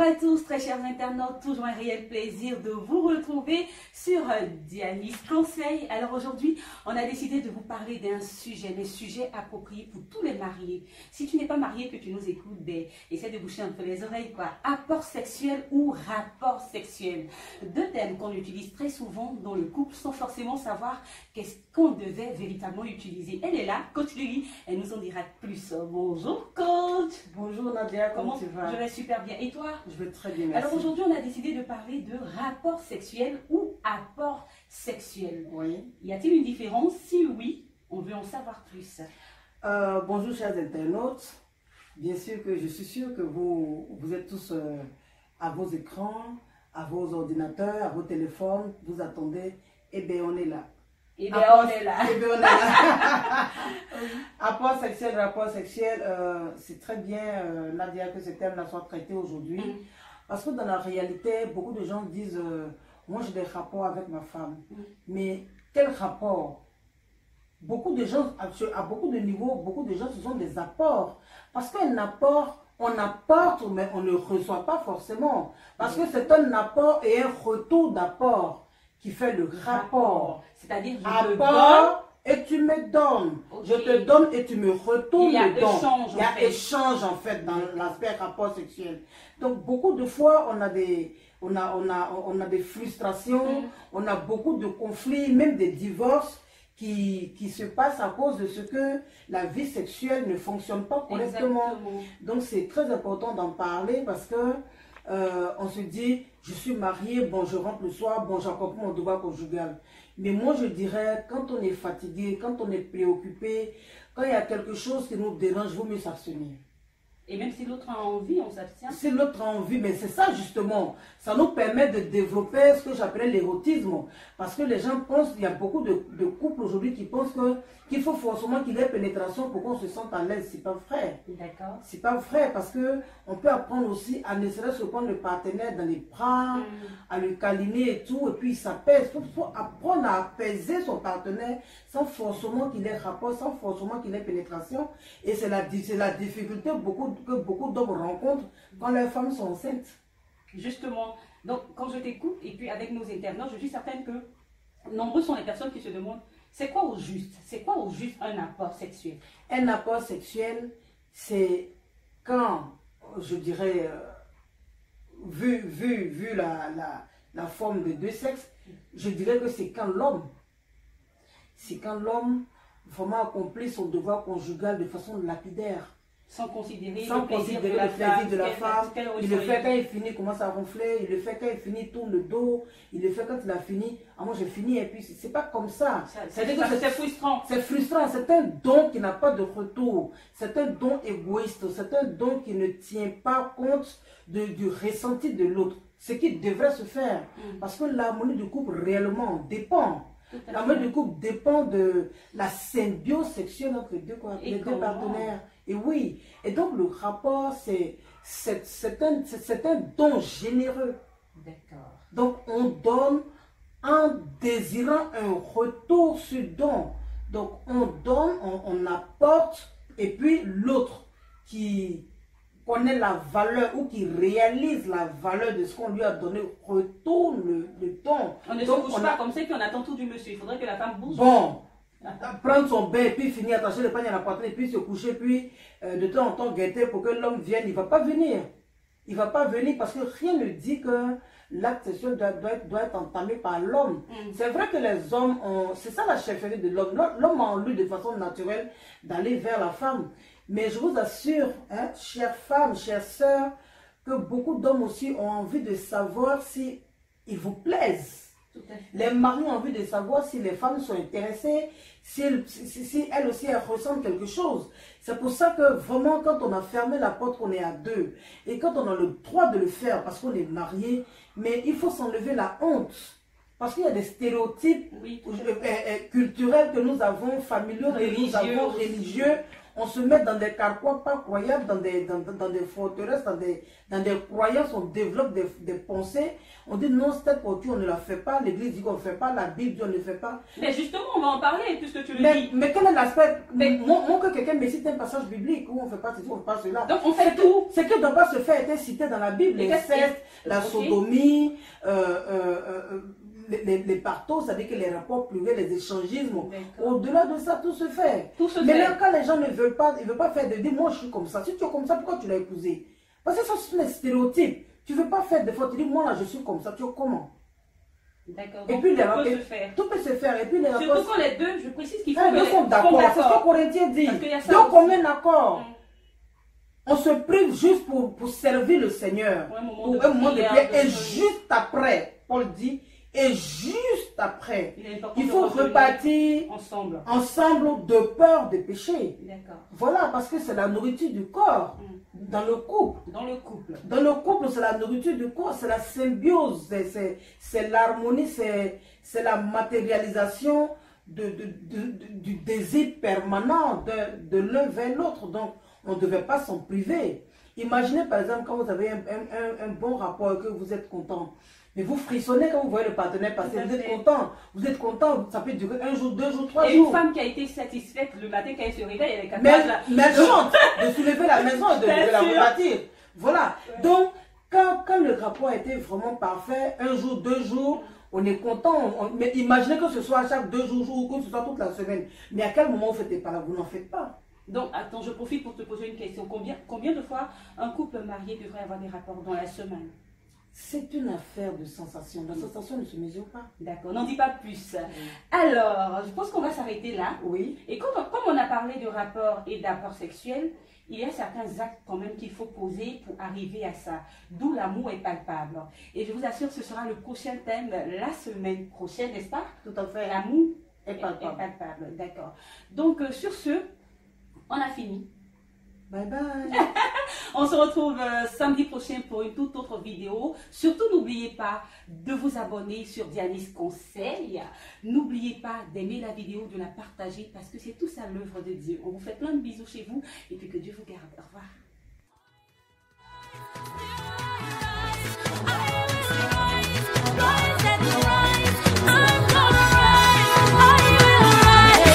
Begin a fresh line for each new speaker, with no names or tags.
Bonjour à tous, très chers internautes, toujours un réel plaisir de vous retrouver sur Dianis Conseil. Alors aujourd'hui, on a décidé de vous parler d'un sujet approprié pour tous les mariés. Si tu n'es pas marié, que tu nous écoutes, essaie de boucher un peu les oreilles, quoi. Apport sexuel ou rapport sexuel. Deux thèmes qu'on utilise très souvent dans le couple sans forcément savoir qu'est-ce qu'on devait véritablement utiliser. Elle est là, coach Lily, elle nous en dira plus. Bonjour coach.
Bonjour Nadia, comment tu vas?
Je vais super bien. Et toi?
Je vais très bien, merci.
Alors aujourd'hui, on a décidé de parler de rapport sexuel ou apport sexuel.
Oui.
Y a-t-il une différence? Si oui, on veut en savoir plus.
Bonjour chers internautes. Bien sûr que je suis sûre que vous êtes tous à vos écrans, à vos ordinateurs, à vos téléphones. Vous attendez. Eh bien, on est là.
Eh bien, on est là.
Eh bien, on est là. Apport sexuel, rapport sexuel, c'est très bien, Nadia, que ce thème-là soit traité aujourd'hui. Parce que dans la réalité, beaucoup de gens disent moi j'ai des rapports avec ma femme. Mais quel rapport? Beaucoup de gens, à beaucoup de niveaux, beaucoup de gens, ce sont des apports. Parce qu'un apport, on apporte, mais on ne reçoit pas forcément. Parce que c'est un apport et un retour d'apport qui fait le rapport.
C'est-à-dire, je te donne
et tu me donnes.
Okay.
Je te donne et tu me retournes le don.
Échange,
Il y a échange en fait dans l'aspect rapport sexuel. Donc beaucoup de fois on a des frustrations, on a beaucoup de conflits, même des divorces qui se passent à cause de ce que la vie sexuelle ne fonctionne pas correctement.
Exactement.
Donc c'est très important d'en parler parce que on se dit, je suis mariée, bon je rentre le soir, bon j'accomplis mon devoir conjugal. Mais moi je dirais, quand on est fatigué, quand on est préoccupé, quand il y a quelque chose qui nous dérange, il vaut mieux s'abstenir.
Et même si l'autre a envie, on s'abstient.
Si l'autre a envie, mais c'est ça justement, ça nous permet de développer ce que j'appelais l'érotisme. Parce que les gens pensent, il y a beaucoup de couples aujourd'hui qui pensent qu'il faut forcément qu'il y ait pénétration pour qu'on se sente à l'aise. C'est pas vrai.
D'accord.
C'est pas vrai parce que on peut apprendre aussi à ne serait-ce que prendre le partenaire dans les bras, à le câliner et tout, et puis il s'apaise. Il faut apprendre à apaiser son partenaire sans forcément qu'il ait rapport, sans forcément qu'il ait pénétration. Et c'est la difficulté que beaucoup d'hommes rencontrent quand leurs femmes sont enceintes.
Justement, donc quand je t'écoute, et puis avec nos internautes, je suis certaine que nombreux sont les personnes qui se demandent, c'est quoi au juste? C'est quoi au juste un apport sexuel?
Un apport sexuel, c'est quand, je dirais, vu la forme des deux sexes, je dirais que c'est quand l'homme vraiment accomplit son devoir conjugal de façon lapidaire.
Sans considérer
le plaisir de la femme, il le fait quand il finit, il commence à ronfler, il le fait quand il finit, il tourne le dos, il le fait quand il a fini, ah moi j'ai fini et puis c'est pas comme ça.
C'est frustrant.
C'est frustrant, c'est un don qui n'a pas de retour, c'est un don égoïste, c'est un don qui ne tient pas compte du ressenti de l'autre, ce qui devrait se faire, parce que l'harmonie du couple réellement dépend. L'harmonie du couple dépend de la symbiose sexuelle entre les deux partenaires. Et oui, et donc le rapport, c'est un don généreux.
D'accord.
Donc on donne en désirant un retour sur don. Donc on donne, on apporte, et puis l'autre qui connaît la valeur ou qui réalise la valeur de ce qu'on lui a donné retourne le don.
On ne se couche pas comme ça qu'on attend tout du monsieur. Il faudrait que la femme bouge.
Bon. Prendre son bain et puis finir, attacher le panier à la poitrine et puis se coucher, puis de temps en temps guetter pour que l'homme vienne. Il ne va pas venir. Il ne va pas venir parce que rien ne dit que l'acte sexuel doit être entamé par l'homme. C'est vrai que les hommes ont... C'est ça la chefferie de l'homme. L'homme a en lui de façon naturelle d'aller vers la femme. Mais je vous assure, hein, chères femmes, chères sœurs, que beaucoup d'hommes aussi ont envie de savoir si ils vous plaisent. Les maris ont envie de savoir si les femmes sont intéressées, si elles aussi elles ressentent quelque chose. C'est pour ça que vraiment quand on a fermé la porte, qu'on est à deux, et quand on a le droit de le faire parce qu'on est marié, mais il faut s'enlever la honte. Parce qu'il y a des stéréotypes culturels que nous avons, familiaux, que nous avons religieux. on se met dans des carquois pas croyables, dans des forteresses, dans des croyances, on développe des pensées. On dit non, cette posture, on ne la fait pas. L'église dit qu'on ne fait pas, la Bible dit on ne fait pas.
Mais justement, on va en parler puisque tu le dis.
Mais quel est l'aspect? Moi, que quelqu'un me cite un passage biblique où on ne fait pas ceci, on ne fait pas cela.
Donc on fait tout.
Ce qui ne doit pas se faire était cité dans la Bible. Les sectes, la sodomie, les partos, c'est-à-dire que les rapports privés, les échangismes. Au-delà de ça, tout se fait. Mais là, quand les gens ne veulent pas, ils ne veulent pas faire de dire, moi je suis comme ça. Si tu es comme ça, pourquoi tu l'as épousé? Parce que ça, ce sont des stéréotypes. Tu ne veux pas faire de fautes. Tu dis, moi là, je suis comme ça. Tu es comment?
D'accord.
Et puis,
tout peut se faire.
Tout peut se faire. Et puis, les
surtout quand les deux, je précise qu'il faut
les deux sont d'accord. C'est ce que Corinthiens dit. Donc, on met d'accord. On se prive juste pour servir le Seigneur. Pour un moment de prière. Et juste après, Paul dit, et juste après, il faut repartir ensemble de peur de péché. Voilà, parce que c'est la nourriture du corps. Dans le couple. Dans le couple, c'est la nourriture du corps, c'est la symbiose, c'est l'harmonie, c'est la matérialisation du désir permanent de l'un vers l'autre. Donc, on ne devait pas s'en priver. Imaginez par exemple quand vous avez un bon rapport et que vous êtes content. Mais vous frissonnez quand vous voyez le partenaire passer. Vous êtes content, ça peut durer 1 jour, 2 jours, 3 jours.
Et une femme qui a été satisfaite le matin quand elle se réveille, elle est capable
mais elle chante de soulever la maison et de la rebâtir. Voilà. Donc, quand le rapport a été vraiment parfait, 1 jour, 2 jours, on est content. Mais imaginez que ce soit chaque 2 jours ou que ce soit toute la semaine. Mais à quel moment vous ne faites pas là? Vous n'en faites pas.
Donc, attends, je profite pour te poser une question. Combien de fois un couple marié devrait avoir des rapports dans la semaine?
C'est une affaire de sensation. La sensation ne se mesure pas.
D'accord, n'en dis pas plus. Alors, je pense qu'on va s'arrêter là.
Oui.
Et comme on a parlé de rapport et d'apport sexuel, il y a certains actes quand même qu'il faut poser pour arriver à ça. D'où l'amour est palpable. Et je vous assure, ce sera le prochain thème la semaine prochaine, n'est-ce pas?
Tout à fait.
L'amour
est
palpable. D'accord. Donc, sur ce, on a fini.
Bye bye.
On se retrouve samedi prochain pour une toute autre vidéo. Surtout, n'oubliez pas de vous abonner sur Dianis Conseil. N'oubliez pas d'aimer la vidéo, de la partager parce que c'est tout ça l'œuvre de Dieu. On vous fait plein de bisous chez vous et puis que Dieu vous garde. Au revoir.